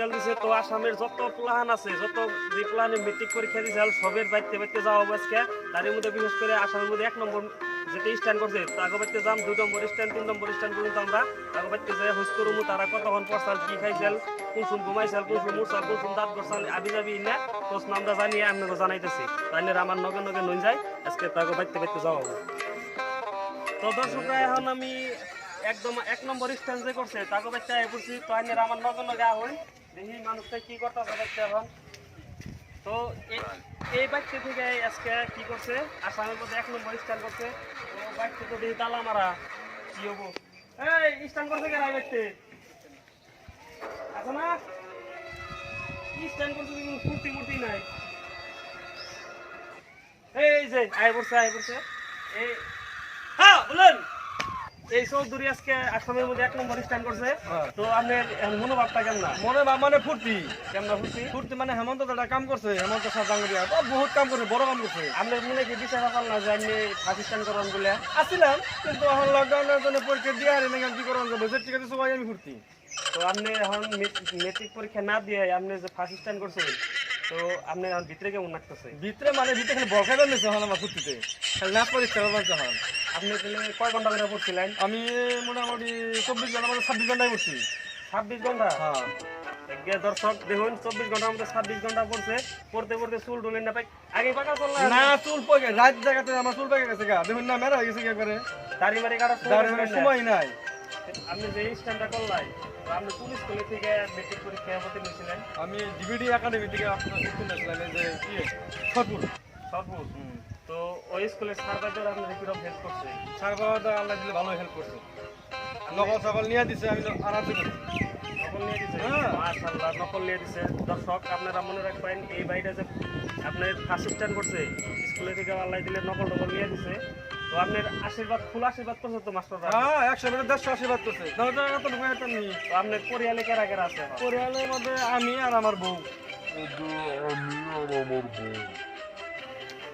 result দিছে তো আসামের যত প্ল্যান আছে যত যে প্ল্যানে মেট্রিক পরীক্ষা দিছে সবের বাইতে বাইতে যাওয়া আজকে তার মধ্যে বিশেষ করে আসামের মধ্যে 1 নম্বর যেটা স্ট্যান্ড করছে তাকে বাইতে যাম 2 নম্বর স্ট্যান্ড 3 নম্বর স্ট্যান্ড পর্যন্ত আমরা তাকে বাইতে যাই হোস করবো তারা কতক্ষণ পড়ছাল কি খাইছাল কোন শুন ঘুমাইছাল কোন শুন মুরছাল কোন শুন দাঁত গছাল আবি যাবি না প্রশ্ন আমরা জানিয়ে আপনাকে জানাইতেছি তাইলে আমার নগে নগে নই যায় আজকে তাকে বাইতে বাইতে যাওয়া হবে তো দর্শকরা এখন আমি একদম 1 নম্বর স্ট্যান্ড যে করছে তাকে বাইতে আয় পড়ছি তো আইনের আমার নগে নগে হই দেখি মানুষটা কি করতেছে বাইতে এখন তো এই বাইকটা থেকে আজকে কি করছে আসামের মধ্যে 1 নম্বর স্ট্যান্ড করছে তো বাইকটা তো দেখি তালা মারা কি হবো এই স্ট্যান্ড করছে কেন বাইকতে আছে না কি স্ট্যান্ড করছে কোনো ফুর্তি মূর্তি নাই এই যে আয় পড়ছে এই হ্যাঁ বলেন এই চৌধুরী আজকে আসামের মধ্যে 1 নম্বর স্ট্যান্ড করছে তো আপনার মনোভাবটা কেমন মনোভাব মানে ফুর্তি কেমন ফুর্তি মানে হেমন্ত দাদা কাম করছে হেমন্ত সাজাঙ্গরিয়া বহুত কাম করছে বড় কাম করছে আপনার মনে কি বিচার পাল না যে আপনি ফার্স্ট স্ট্যান্ড করেন বলে আসছিলাম কিন্তু এখন লকডাউনের জন্য পরীক্ষা দিয়ে আর এনে কি করার যাবে যে টিকা সবাই আমি ফুর্তি তো আপনি এখন মেট্রিক পরীক্ষা না দিয়ে আপনি যে ফার্স্ট স্ট্যান্ড করছেন তো আপনি এখন ভিতরে কেমন লাগতেছে ভিতরে মানে ভিতরে খালি বল খাইবার নিছে এখন আমার ফুর্তিতে খালি নাচ পরীক্ষা করবার চাহান আপনি তাহলে কয় ঘন্টা করে পড়ছিলেন আমি মোটামুটি 24 ঘন্টা মানে 26 ঘন্টায় পড়ছি 26 ঘন্টা হ্যাঁ দর্শক দেখুন 24 ঘন্টার মধ্যে 26 ঘন্টা পড়ছে পড়তে পড়তে চুল ডুলেন না পাই আগে পাকা চল না চুল পকে রাত জায়গাতে আমার চুল পকে গেছে গা দেখুন না মেরা হয়ে গেছে একবারে দাড়ি মারি কাটা দাঁড়িয়ে মানে সময় নাই আপনি যে স্ট্যান্ডটা করলাই তো আপনি কোন স্কুলে থেকে মেট্রিক পরীক্ষা হতে নিয়েছিলেন আমি ডিবিডি একাডেমি থেকে আপনার উত্তীর্ণ ছিলাম এই যে কি সরপুর তো ওই স্কুলের স্যারদের আপনাদের কিরকম হেল্প করছে স্যার বাবা আল্লাহ দিলে ভালো হেল্প করছে নকল সকল নিয়ে দিছে আমি তো আরামসে করছি নকল নিয়ে দিছে মাশাআল্লাহ নকল নিয়ে দিছে দর্শক আপনারা মনে রাখবেন এই বাইরে যে আপনার ফার্স্ট স্ট্যান্ড করছে স্কুলে থেকে আল্লাহ দিলে নকল নিয়ে দিছে তো আপনার আশীর্বাদ ফুল আশীর্বাদ করছে তো মাস্টাররা হ্যাঁ 100 মিটার 100 আশীর্বাদ করছে দাও জায়গা তো ঢুকাই একটা নেই তো আপনার পরিয়ালে কারা কারা আছে পরিবারের মধ্যে আমি আর আমার বউ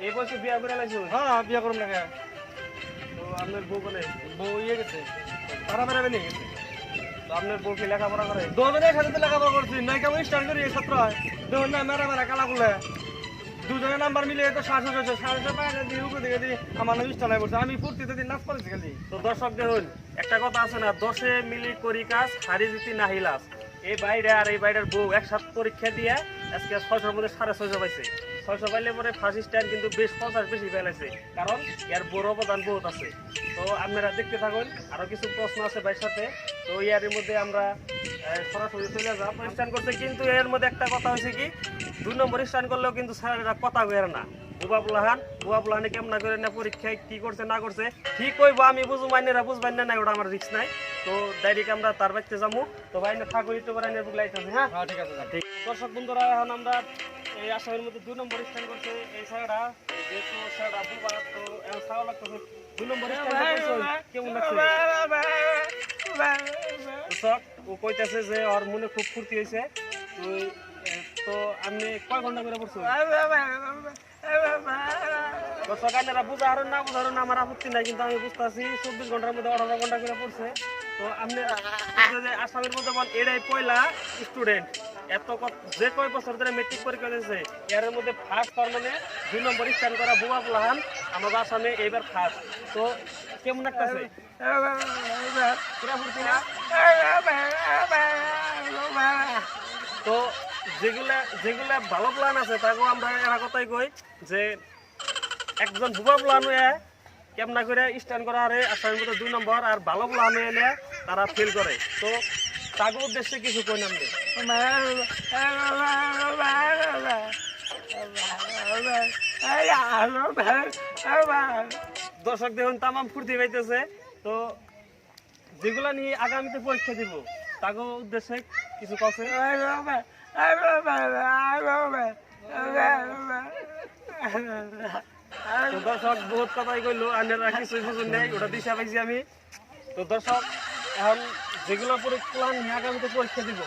এই বয়সে বিয়া করে লাইছো হ্যাঁ বিয়া করুন না তো আপনার বউ বলে বউ ইয়ে গেছে তারা বেড়াবে নিয়ে গেছে তো আপনার বউ কি লেখাপড়া করে দুজনের সাথে লেখাপড়া করছি নাই কেমন স্টার্ট করি ছাত্র হয় দেখুন না মেরা মেরা কালা খুলে দুজনের নাম্বার মিলে তো 700 পায় দিয়ে উপরে দিকে দিয়ে আমার নাম স্টার্ট করছে আমি ফুর্তিতে দিন নাচ করেছি খালি তো দর্শক দেখুন একটা কথা আছে না 10 মিলি করি কাজ হারি জিতি নাহি লাভ এই বাইরে আর এই বাইরের বউ একসাথে পরীক্ষা দিয়ে আজকে 600 মধ্যে 650 পাইছে 600 পাইলে পরে ফার্স্ট স্ট্যান্ড কিন্তু বেশ 50 বেশি পাইছে কারণ এর বড় অবদান বহুত আছে তো আপনারা দেখতে থাকুন আরো কিছু প্রশ্ন আছে ভাইয়ের সাথে তো ইয়ারের মধ্যে আমরা সরাসরি চলে যাব স্ট্যান্ড করতে কিন্তু এর মধ্যে একটা কথা হয়েছে কি 2 নম্বর স্ট্যান্ড করলেও কিন্তু স্যারেরা কথা কইরা না বুবাবুলাহানে কেমন করে না পরীক্ষায় কি করছে না করছে ঠিক কইব আমি বুঝু মাইনেরা বুঝবেন না ওটা আমার রিস্ক নাই তো ডাইরেক্ট আমরা তার বাড়িতে যাবো তো ভাই না থাকো একটু করে বুক লাইতেছে হ্যাঁ ঠিক আছে ঠিক দর্শক বন্ধুরা এখন আমরা এই আসামের মধ্যে 2 নম্বর স্ট্যান্ড করছে এই স্যাররা যেহেতু স্যাররা বুবা তো সারা লাগতেছে 2 নম্বর স্ট্যান্ড করছে কেমন লাগছে দর্শক ও কইতাছে যে ওর মনে খুব ফুর্তি হয়েছে তো আপনি কয় ঘন্টা করে পড়ছো দর্শকানেরা বুঝারো না আমার আপত্তি নাই কিন্তু আমি বুঝতেছি 24 ঘন্টার মধ্যে 18 ঘন্টা করে পড়ছে তো আপনি আসামের মধ্যে বল এটাই পয়লা স্টুডেন্ট এত যে কয় বছর ধরে মেট্রিক পরীক্ষা দিয়েছে এর মধ্যে ফার্স্ট তার মানে 2 নম্বর স্ট্যান্ড করা বুবা বুলাহান আমাদের আসামে এইবার ফার্স্ট তো কেমন লাগতেছে তো যেগুলা ভালো প্ল্যান আছে তাকেও আমরা এরা কথাই কই যে একজন বুবা প্ল্যান হয়ে কেমনা করে স্ট্যান্ড করা আরে আসামের মধ্যে 2 নম্বর আর ভালো প্ল্যান এলে তারা ফেল করে তো তাকে উদ্দেশ্যে কিছু কই নাম দে দর্শক দেখুন তামাম ফুর্তি পাইতেছে তো যেগুলা নিয়ে আগামীতে পরীক্ষা দিব তাকে উদ্দেশ্যে কিছু কছে তো দর্শক বহুত কথাই কইলো আন্ডারা কিছুই বুঝুন নেই ওটা দিশা পাইছি আমি তো দর্শক এখন যেগুলো প্ল্যান নিয়ে আগামীতে পরীক্ষা দিব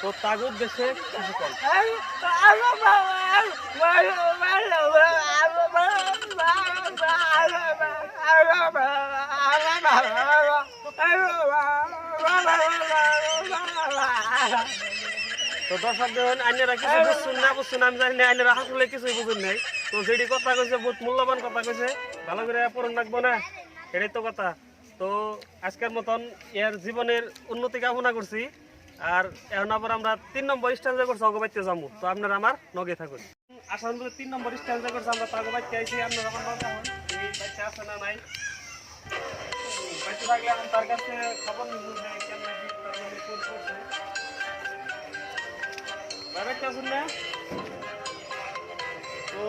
তো তাকে উদ্দেশ্যে কিছু কল তো দর্শক দেখুন আইনেরা কিছু বুঝছেন না আমি জানি না আইনেরা আসলে কিছুই বুঝুন নাই তো যেটি কথা কইছে বহুত মূল্যবান কথা কইছে ভালো করে পূরণ রাখবো না এটাই তো কথা তো আজকের মতন এর জীবনের উন্নতি কামনা করছি আর এখন আবার আমরা 3 নম্বর স্ট্যান্ডে করছি অগবাইতে যাবো তো আপনারা আমার নগে থাকুন আসাম 3 নম্বর স্ট্যান্ডে করছি আমরা অগবাইতে আইছি আপনারা আমার নগে থাকুন এই বাচ্চা আছে না নাই বাচ্চা থাকলে আমি তার কাছে খবর নিব যে কেমন দিকটা মানে কোন করছে বাবাটা শুন না তো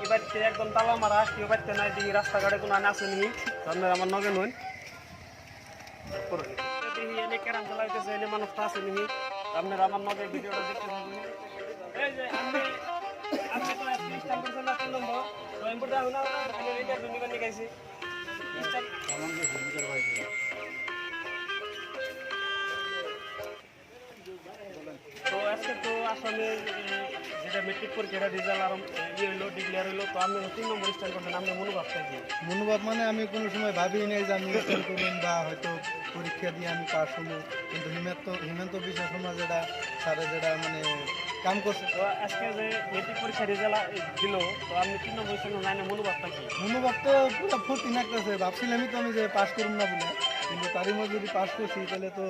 এবারে একদম তালা মারা কেউ বাচ্চা নাই দেখি রাস্তাঘাটে কোনো আনে আসেনি আপনারা আমার নগে নন দেখি এনে কেরাম চালাইতেছে এনে মানুষ তো আসেনি আপনারা আমার নগে ভিডিওটা দেখতে থাকুন এই যে আপনি তো আজকে স্টার্ট করছেন না 3 নম্বর তো আমি বলতে হবে না আমি রেডি করে নিবেন গাইছি স্টার্ট আমাকে ভূমিকার ভাইছে তো আজকে তো আসলে যেটা মেট্রিক পরীক্ষার রেজাল্ট আর ইয়ে হইলো ডিক্লেয়ার হইলো তো আপনি 3 নম্বর স্ট্যান্ড করছেন আপনার মনোভাবটা কি মনোভাব মানে আমি কোনো সময় ভাবিই নাই যে আমি স্টার্ট করুন বা হয়তো পরীক্ষা দিয়ে আমি পাস হবো কিন্তু হিমন্ত বিশ্ব শর্মা যেটা স্যারে যেটা মানে কাম করছে তো আজকে যে মেট্রিক পরীক্ষার রেজাল্ট দিল তো আপনি 3 নম্বর স্ট্যান্ড লাইনে মনোভাবটা কি মনোভাব তো পুরো ফুর্তি লাগতেছে ভাবছিলামই তো আমি যে পাস করুন না বলে কিন্তু তারই মধ্যে যদি পাস করছি তাহলে তো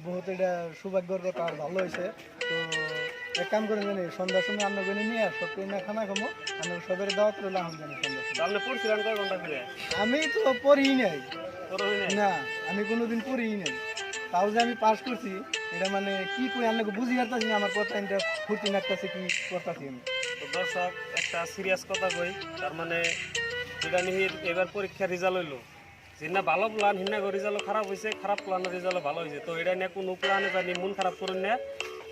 বহুত এটা সৌভাগ্যর কথা আর ভালো হয়েছে তো এক কাম করে জানি সন্ধ্যার সময় আমরা গণি নিয়ে সব না খানা খামো আমরা সবের দাওয়াত রইলাম আমি জানি সন্ধ্যার সময় আপনি পড়ছিলেন কয় ঘন্টা করে আমি তো পড়িই নাই পড়ই নাই না আমি কোনোদিন পড়িই নাই তাও যে আমি পাস করছি এটা মানে কি কই আপনাকে বুঝি পারতাছি না আমার কথা এটা ফুর্তি লাগতেছে কি করতেছি আমি তো দর্শক একটা সিরিয়াস কথা কই তার মানে যেটা নিয়ে এবার পরীক্ষার রেজাল্ট হইলো যেটা ভালো প্ল্যান হিনা রেজাল্ট খারাপ হয়েছে খারাপ প্ল্যানের রেজাল্ট ভালো হয়েছে তো এটা নিয়ে কোনো প্ল্যানে জানি মন খারাপ করুন না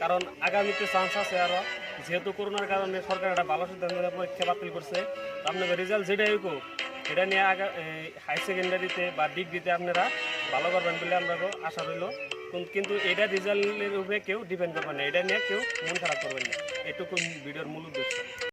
কারণ আগামীতে চান্স আছে আরও যেহেতু করোনার কারণে সরকার একটা ভালো সিদ্ধান্ত নিয়ে পরীক্ষা বাতিল করছে তো আপনাদের রেজাল্ট যেটাই হোক এটা নিয়ে হাই সেকেন্ডারিতে বা ডিগ্রিতে আপনারা ভালো করবেন বলে আমরা আশা রইল কিন্তু এটা রেজাল্টের উপরে কেউ ডিপেন্ড করবেন না এটা নিয়ে কেউ মন খারাপ করবেন না এটুকু ভিডিওর মূল উদ্দেশ্য